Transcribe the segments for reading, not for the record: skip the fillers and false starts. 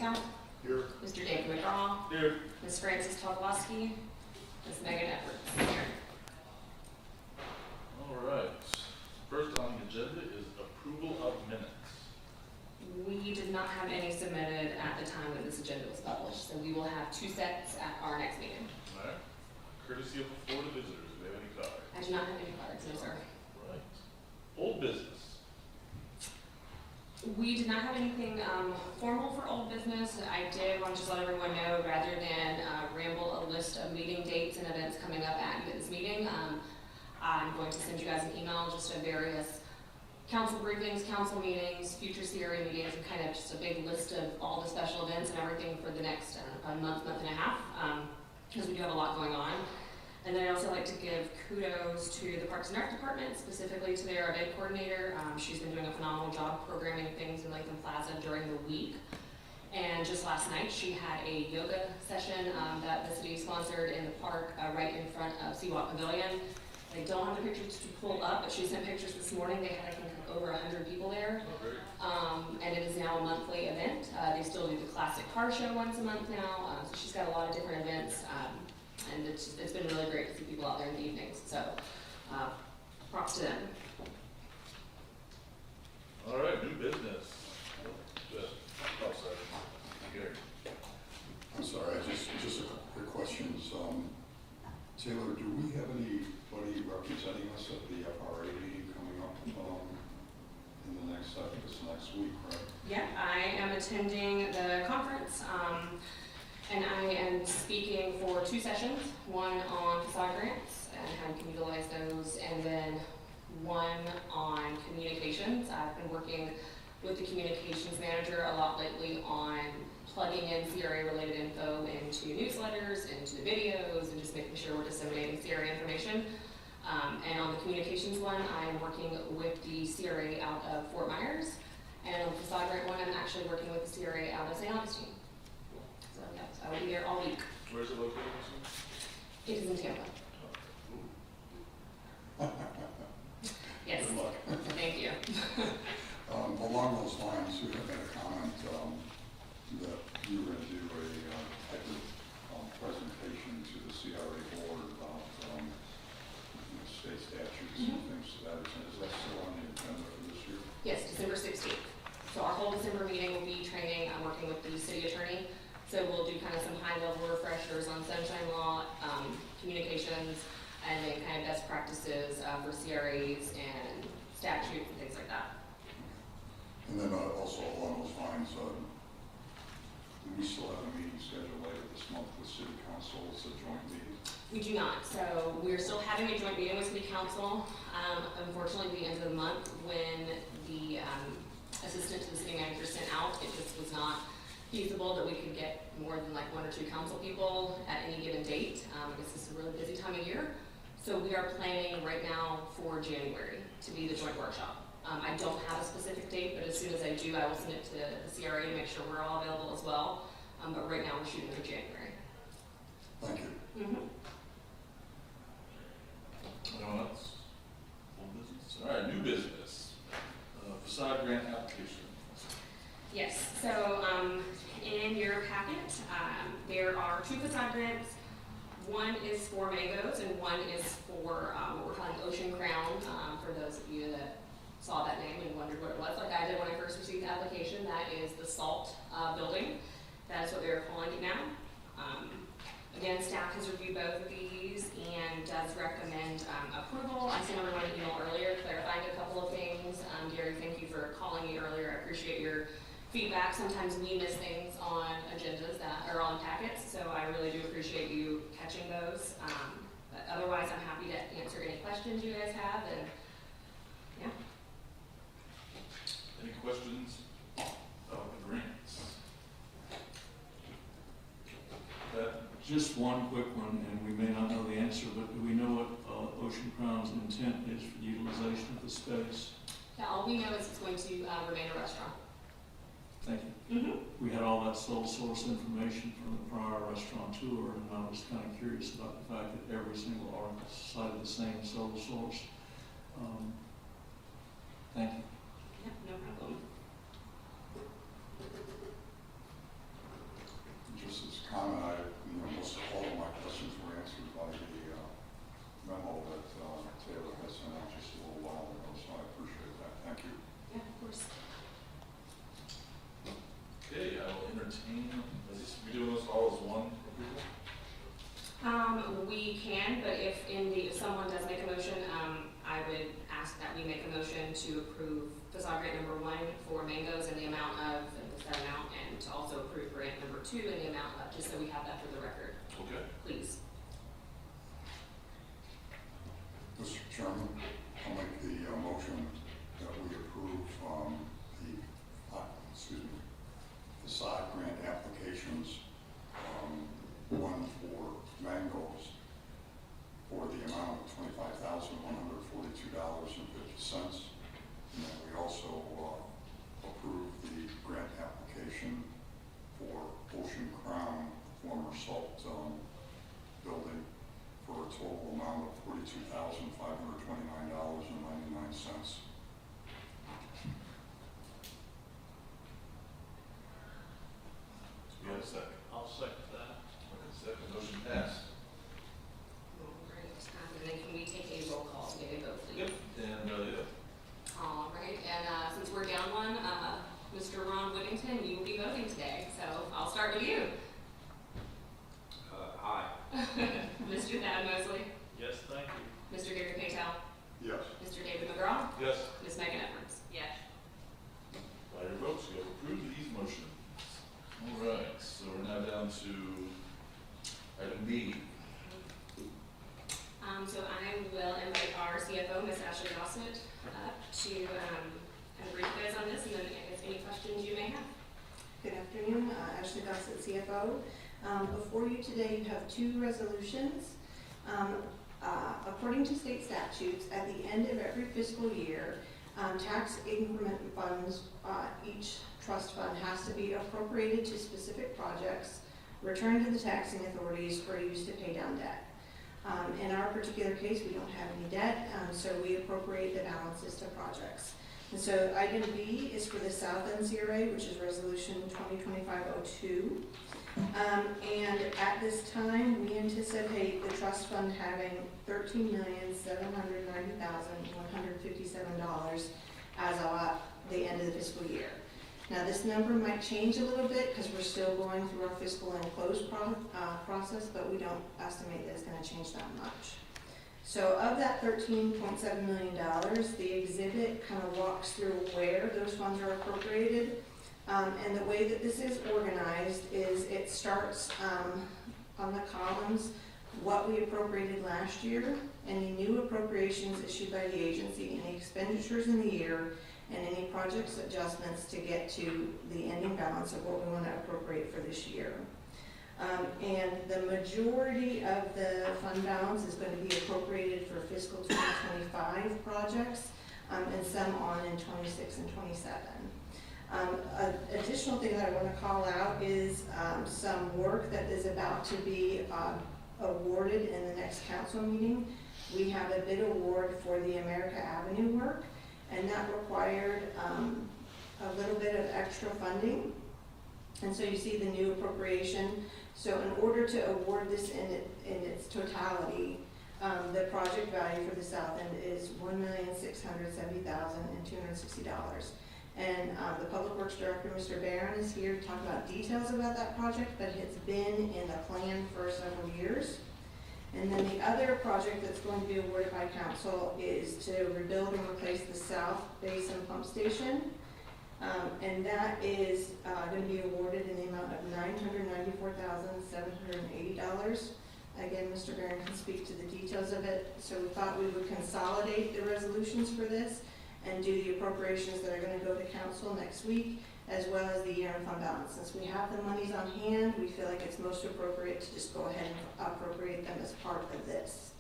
Rosenthal. Here. Mr. David McGraw. Here. Ms. Frances Togolowski. Ms. Megan Edwards. Here. All right. First on the agenda is approval of minutes. We did not have any submitted at the time that this agenda was published, so we will have 2 sets at our next meeting. All right. Courtesy of the floor to visitors. Do they have any cards? I do not have any cards, no sir. Right. Old business. We did not have anything formal for old business. I did want to just let everyone know, rather than ramble a list of meeting dates and events coming up at this meeting, I'm going to send you guys an email just of various council briefings, council meetings, future CRA meetings, and kind of just a big list of all the special events and everything for the next month and a half, because we do have a lot going on. And then I'd also like to give kudos to the Parks and Rec Department, specifically to their event coordinator. She's been doing a phenomenal job programming things in Latham Plaza during the week. And just last night, she had a yoga session that the city sponsored in the park right in front of Seawalk Pavilion. I don't have the pictures to pull up, but she sent pictures this morning. They had, I think, over 100 people there. And it is now a monthly event. They still do the classic car show once a month now. So she's got a lot of different events. And it's been really great to see people out there in the evenings. So props to them. All right, new business. Oh, sorry. Gary. I'm sorry, just a couple quick questions. Taylor, do we have anybody representing us at the FRA meeting coming up in the next, I think it's next week, right? Yeah, I am attending the conference, and I am speaking for 2 sessions, one on facade grants and how you can utilize those, and then one on communications. I've been working with the communications manager a lot lately on plugging in CRA-related info into newsletters, into videos, and just making sure we're disseminating CRA information. And on the communications one, I'm working with the CRA out of Fort Myers, and on the facade grant one, I'm actually working with the CRA out of St. Augustine. So yeah, I will be there all week. Where's it located? It is in Tampa. Yes. Good luck. Thank you. Along those lines, you had made a comment that you were going to do a presentation to the CRA board about state statutes and things to that extent. Is that still on the agenda for this year? Yes, December 16th. So our whole December meeting will be training. I'm working with the city attorney. So we'll do kind of some high-level refreshers on sunshine law, communications, and then kind of best practices for CRAs and statutes and things like that. And then also along those lines, do we still have a meeting scheduled later this month with City Council? It's a joint meeting. We do not. So we're still having a joint meeting with City Council. Unfortunately, at the end of the month, when the assistant to the city manager sent out, it just was not feasible that we could get more than like 1 or 2 council people at any given date. This is a really busy time of year. So we are planning right now for January to be the joint workshop. I don't have a specific date, but as soon as I do, I will send it to the CRA to make sure we're all available as well. But right now we're shooting for January. Thank you. Anyone else? Old business. All right, new business. Facade grant application. Yes, so in your packet, there are 2 facade grants. One is for mangoes and one is for what we're calling Ocean Crown. For those of you that saw that name and wondered what it was, like I did when I first received the application, that is the SALT building. That is what they're calling it now. Again, staff has reviewed both of these and does recommend approval. I sent everyone an email earlier clarifying a couple of things. Gary, thank you for calling me earlier. I appreciate your feedback. Sometimes we miss things on agendas that are on packets, so I really do appreciate you catching those. But otherwise, I'm happy to answer any questions you guys have, and yeah. Any questions about the grants? Just one quick one, and we may not know the answer, but do we know what Ocean Crown's intent is for the utilization of the space? Yeah, all we know is it's going to remain a restaurant. Thank you. We had all that sole source information from the prior restaurateur, and I was kind of curious about the fact that every single article cited the same sole source. Thank you. Yeah, no problem. can, but if someone does make a motion, I would ask that we make a motion to approve facade grant number 1 for mangoes in the amount of, and to also approve grant number 2 in the amount of, just so we have that for the record, Okay. please. Mr. Chairman, I'll make the motion that we approve facade grant applications, one for mangoes for the amount of $25,142.50. And then we also approve the grant application for Ocean Crown, former salt building, for a total amount of $42,529.99. We have a second. I'll second that. Okay, second, motion passed. All right, and then can we take a roll call to get a vote, please? Yep. And, yeah. All right, and since we're down one, Mr. Ron Whittington, you will be voting today, so I'll start with you. Aye. Mr. Thad Mosley, Yes, thank you. Mr. Gary Patel, Yes. Mr. David McGraw, Yes. Ms. Megan Edwards. Yes. By your votes, we have approved these motions. All right, so we're now down to item B. So I will invite our CFO, Ms. Ashley Gossett, up to kind of brief you guys on this, and then if any questions you may have. Good afternoon, Ashley Gossett, CFO. Before you today, you have 2 resolutions. According to state statutes, at the end of every fiscal year, tax increment funds, each trust fund has to be appropriated to specific projects, returned to the taxing authorities, or used to pay down debt. In our particular case, we don't have any debt, so we appropriate the balances to projects. And so item B is for the South End CRA, which is resolution 2025-02. And at this time, we anticipate the trust fund having $13,790,157 as of the end of the fiscal year. Now, this number might change a little bit because we're still going through our fiscal and close process, but we don't estimate that it's going to change that much. So of that $13.7 million, the exhibit kind of walks through where those funds are appropriated. And the way that this is organized is it starts on the columns what we appropriated last year, any new appropriations issued by the agency, any expenditures in the year, and any projects adjustments to get to the ending balance of what we want to appropriate for this year. And the majority of the fund balance is going to be appropriated for fiscal 2025 projects, and some on in 26 and 27. An additional thing that I want to call out is some work that is about to be awarded in the next council meeting. We have a bid award for the America Avenue work, and that required a little bit of extra funding. And so you see the new appropriation. So in order to award this in its totality, the project value for the South End is $1,670,260. And the Public Works Director, Mr. Barron, is here to talk about details about that project, but it's been in the plan for several years. And then the other project that's going to be awarded by council is to rebuild and replace the South Basin Pump Station. And that is going to be awarded in the amount of $994,780. Again, Mr. Barron can speak to the details of it. So we thought we would consolidate the resolutions for this and do the appropriations that are going to go to council next week, as well as the year-end fund balance. Since we have the monies on hand, we feel like it's most appropriate to just go ahead and appropriate them as part of this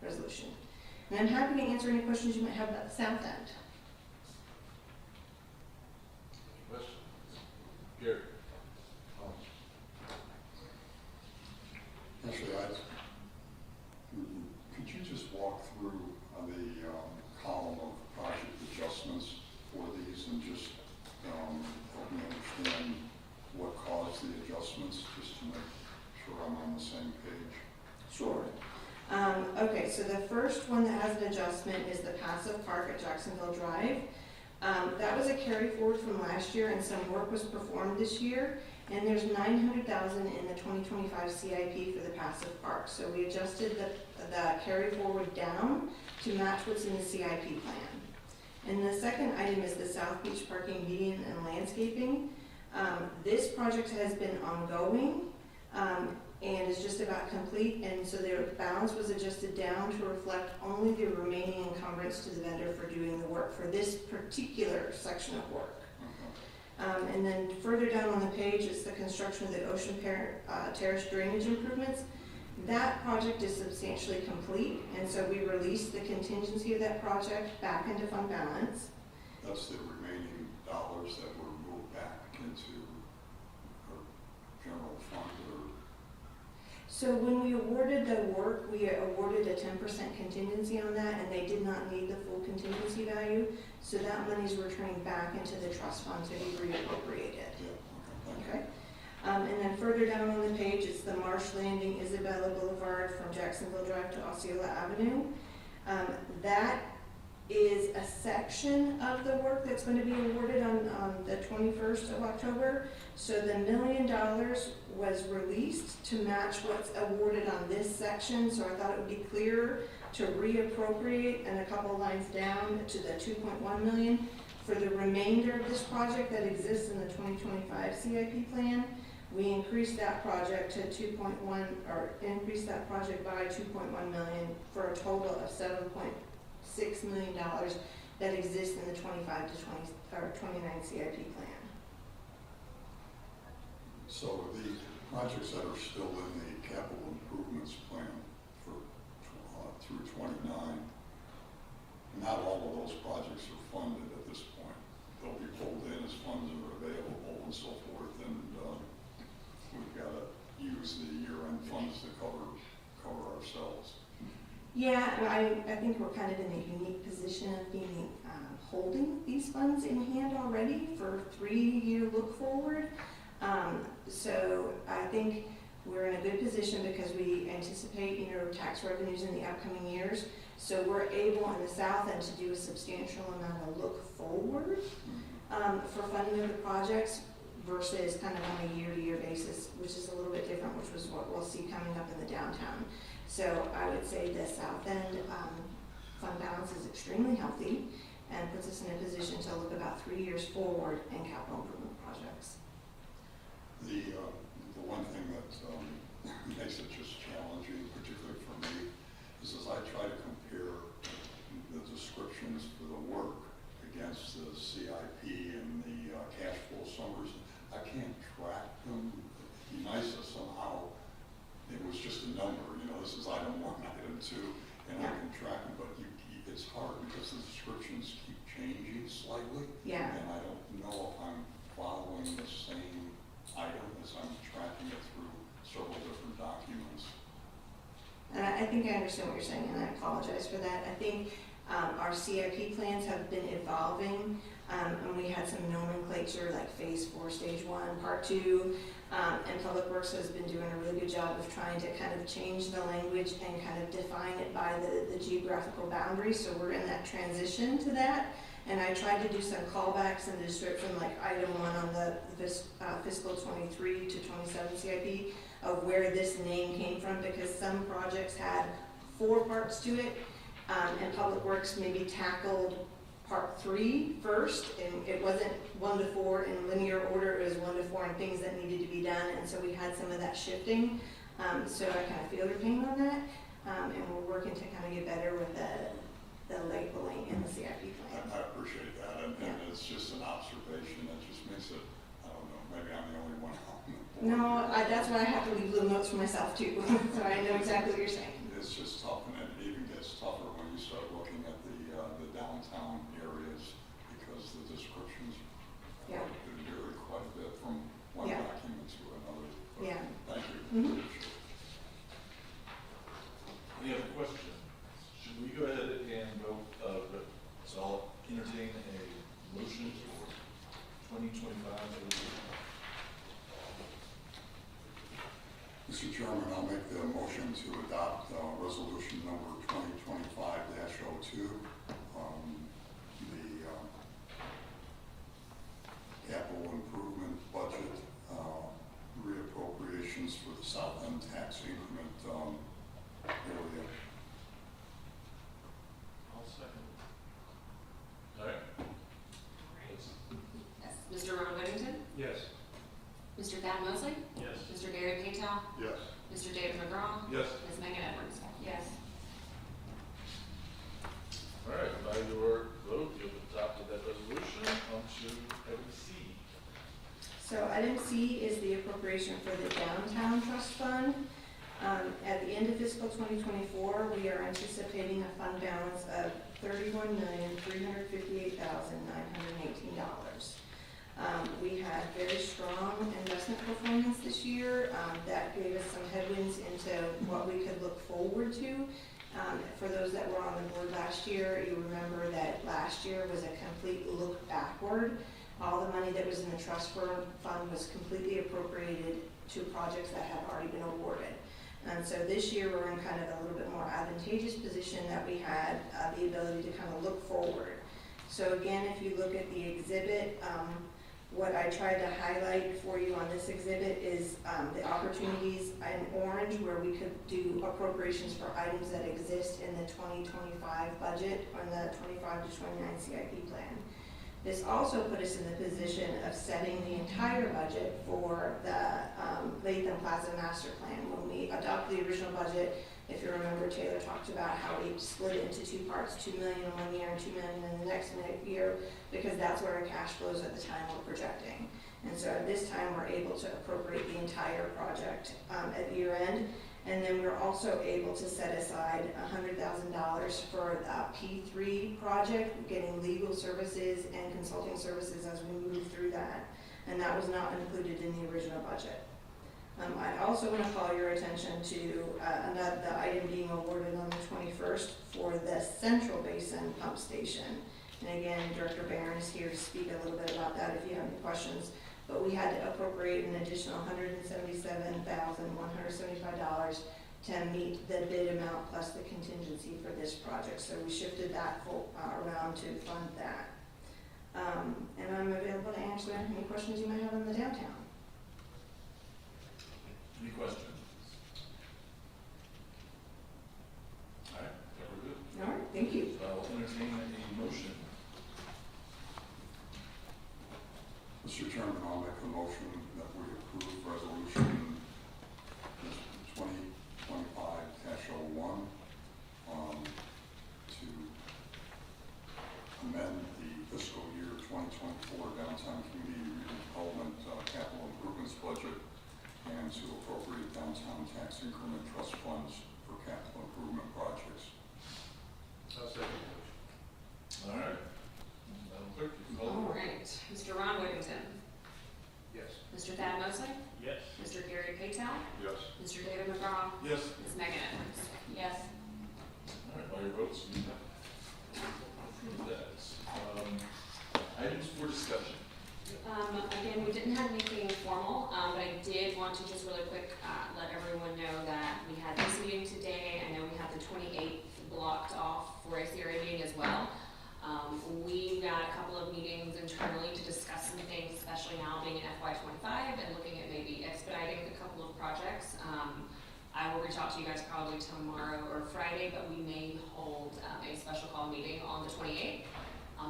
resolution. And I'm happy to answer any questions you might have about the South End. Questions? Gary? Actually, could you just walk through the column of project adjustments for these and just help me understand what caused the adjustments, just to make sure I'm on the same page? Sure. Okay, so the first one that has an adjustment is the passive park at Jacksonville Drive. That was a carry forward from last year, and some work was performed this year, And there's 900,000 in the 2025 CIP for the passive park. So we adjusted the carry forward down to match what's in the CIP plan. And the second item is the South Beach parking median and landscaping. This project has been ongoing and is just about complete, and so their balance was adjusted down to reflect only the remaining encumbrance to the vendor for doing the work for this particular section of work. And then further down on the page is the construction of the Ocean Terrace drainage improvements. That project is substantially complete, and so we released the contingency of that project back into fund balance. That's the remaining dollars that were moved back into our general fund, or? So when we awarded the work, we awarded a 10% contingency on that, and they did not need the full contingency value. So that money's returned back into the trust fund to be reappropriated. Yeah, okay, thank you. Okay. And then further down on the page, it's the Marsh Landing Isabella Boulevard from Jacksonville Drive to Osceola Avenue. That is a section of the work that's going to be awarded on the 21st of October. So the $1 million was released to match what's awarded on this section. So I thought it would be clearer to reappropriate and a couple lines down to the 2.1 million for the remainder of this project that exists in the 2025 CIP plan. We increased that project to 2.1, or increased that project by 2.1 million for a total of $7.6 million that exists in the 25 to 20 or 29 CIP plan. So the projects that are still in the capital improvements plan for through 29, not all of those projects are funded at this point. They'll be pulled in as funds are available and so forth, and we've got to use the year-end funds to cover ourselves. Yeah, I think we're kind of in a unique position of being holding these funds in hand already for 3-year look forward. So I think we're in a good position because we anticipate, tax revenues in the upcoming years. So we're able in the south end to do a substantial amount of look forward for funding of the projects versus kind of on a year-to-year basis, which is a little bit different, which was what we'll see coming up in the downtown. So I would say the south end fund balance is extremely healthy and puts us in a position to look about 3 years forward in capital improvement projects. The one thing that makes it just challenging, particularly for me, is as I try to compare the descriptions for the work against the CIP and the cash flow summaries, I can't track them. It'd be nice if somehow it was just a number, this is item 1, item 2, and I can track them, but it's hard because the descriptions keep changing slightly. Yeah. And I don't know if I'm following the same item as I'm tracking it through several different documents. And I think I understand what you're saying, and I apologize for that. I think our CIP plans have been evolving, and we had some nomenclature like phase 4, stage 1, part 2, and Public Works has been doing a really good job of trying to kind of change the language and kind of define it by the geographical boundaries. So we're in that transition to that. And I tried to do some callbacks in the description, like item 1 on the fiscal 23 to 27 CIP of where this name came from, because some projects had 4 parts to it, and Public Works maybe tackled part 3 first, and it wasn't 1 to 4 in linear order, it was 1 to 4 and things that needed to be done, and so we had some of that shifting. So I kind of feel your pain on that, and we're working to kind of get better with the labeling in the CIP plan. I appreciate that, and it's just an observation that just makes it, I don't know, maybe I'm the only one on the board. No, that's why I have to leave little notes for myself too, so I know exactly what you're saying. It's just tough, and it even gets tougher when you start looking at the downtown areas, because the descriptions Yeah. vary quite a bit from one Yeah. document to another. But Yeah. Thank you. Mhm. Any other questions? Should we go ahead and vote, so I'll entertain a motion for 2025? Mr. Chairman, I'll make the motion to adopt resolution C is the appropriation for the downtown trust fund. At the end of fiscal 2024, we are anticipating a fund balance of $31,358,918. We had very strong investment performance this year. That gave us some headwinds into what we could look forward to. For those that were on the board last year, you remember that last year was a complete look backward. All the money that was in the trust fund was completely appropriated to projects that had already been awarded. And so this year, we're in kind of a little bit more advantageous position that we had the ability to kind of look forward. So again, if you look at the exhibit, what I tried to highlight for you on this exhibit is the opportunities in orange where we could do appropriations for items that exist in the 2025 budget or the 25 to 29 CIP plan. This also put us in the position of setting the entire budget for the Latham Plaza Master Plan. When we adopted the original budget, if you remember, Taylor talked about how we split it into two parts, $2 million in one year and $2 million in the next year, because that's where our cash flows at the time we're projecting. And so at this time, we're able to appropriate the entire project at year end. And then we're also able to set aside $100,000 for the P3 project, getting legal services and consulting services as we move through that. And that was not included in the original budget. I also want to call your attention to the item being awarded on the 21st for the Central Basin Pump Station. And again, Director Barron is here to speak a little bit about that if you have any questions. But we had to appropriate an additional $177,175 to meet the bid amount plus the contingency for this project. So we shifted that around to fund that. And I'm available to answer any questions you might have on the downtown. Any questions? All right, that we're good. All right, thank you. I'll entertain a motion. Mr. Chairman, I'll make a motion that we approve resolution 2025-01 to amend the fiscal year 2024 downtown community redevelopment capital improvements budget and to appropriate downtown tax increment trust funds for capital improvement projects. I'll second the motion. All right. Madam Clerk, you can call the All roll. right, Mr. Ron Whittington, Yes. Mr. Thad Mosley, Yes. Mr. Gary Paytown, Yes. Mr. David McGraw, Yes. Ms. Megan Edwards. Yes. All right, by your votes, you have that. Items for discussion. Again, we didn't have anything formal, but I did want to just really quick let everyone know that we had this meeting today. I know we have the 28th blocked off for a CRA meeting as well. We've got a couple of meetings internally to discuss some things, especially now being in FY25 and looking at maybe expediting a couple of projects. I will reach out to you guys probably tomorrow or Friday, but we may hold a special call meeting on the 28th.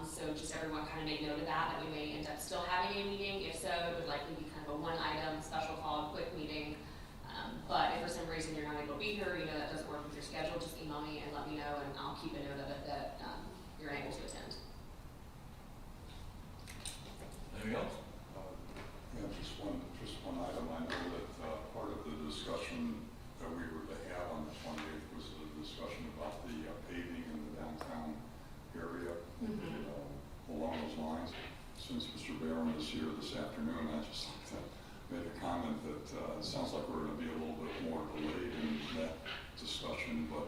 So just everyone kind of make note of that we may end up still having a meeting. If so, it would likely be kind of a one item special call, quick meeting. But if for some reason you're not able to be here, you know that doesn't work with your schedule, just email me and let me know and I'll keep a note of it that you're able to attend. Anything else? Yeah, just one item. I know that part of the discussion that we were to have on the 28th was the discussion about the paving in the downtown area. Along those lines, since Mr. Barron is here this afternoon, I just like to make a comment that it sounds like we're going to be a little bit more delayed in that discussion, but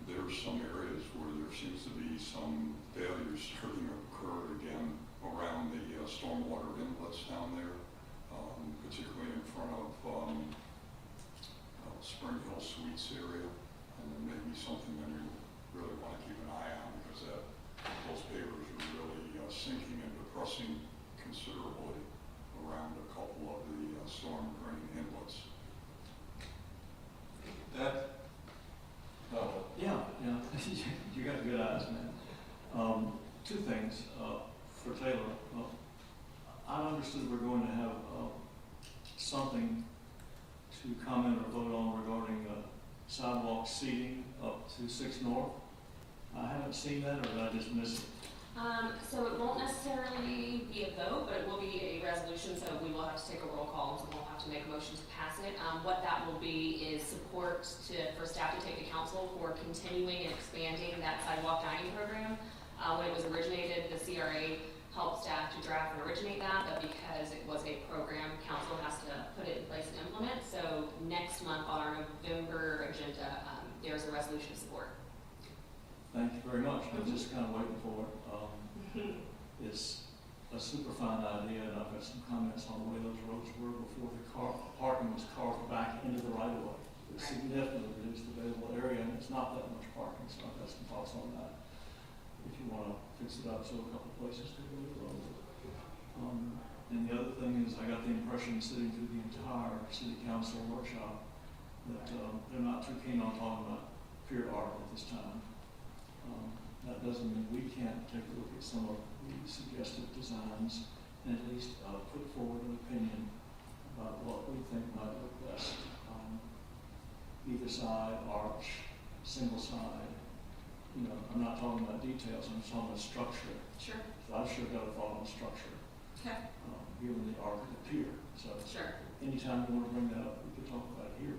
there's some areas where there seems to be some failures starting to occur again around the stormwater inlets down there, particularly in front of Spring Hill Suites area, and there may be something that you really want to keep an eye on because those pavers are really sinking and depressing considerably around a couple of the storm drain inlets. That, Yeah, you got good eyes, man. Two things for Taylor. I understood we're going to have something to comment or vote on regarding sidewalk seating up to 6 North. I haven't seen that, or did I just miss it? So it won't necessarily be a vote, but it will be a resolution, so we will have to take a roll call, so we'll have to make a motion to pass it. What that will be is support for staff to take to council for continuing and expanding that sidewalk dining program. When it was originated, the CRA helped staff to draft and originate that, but because it was a program, council has to put it in place and implement. So next month on our November agenda, there's a resolution of support. Thank you very much. I was just kind of waiting for it. It's a super fine idea, and I've got some comments on the way those roads were before the parking was carved back into the right of way. It significantly reduced the available area, and it's not that much parking, so I've got some thoughts on that. If you want to fix it up, so a couple places to go to the road. And the other thing is, I got the impression sitting through the entire city council workshop that they're not too keen on talking about pier art at this time. That doesn't mean we can't take a look at some of the suggested designs and at least put forward an opinion about what we think might look best. Either side, arch, single side. You know, I'm not talking about details, I'm just talking about structure. Sure. So I've sure got a thought on structure, Okay. given the arc of the pier. So Sure. anytime you want to bring that up, we could talk about it here,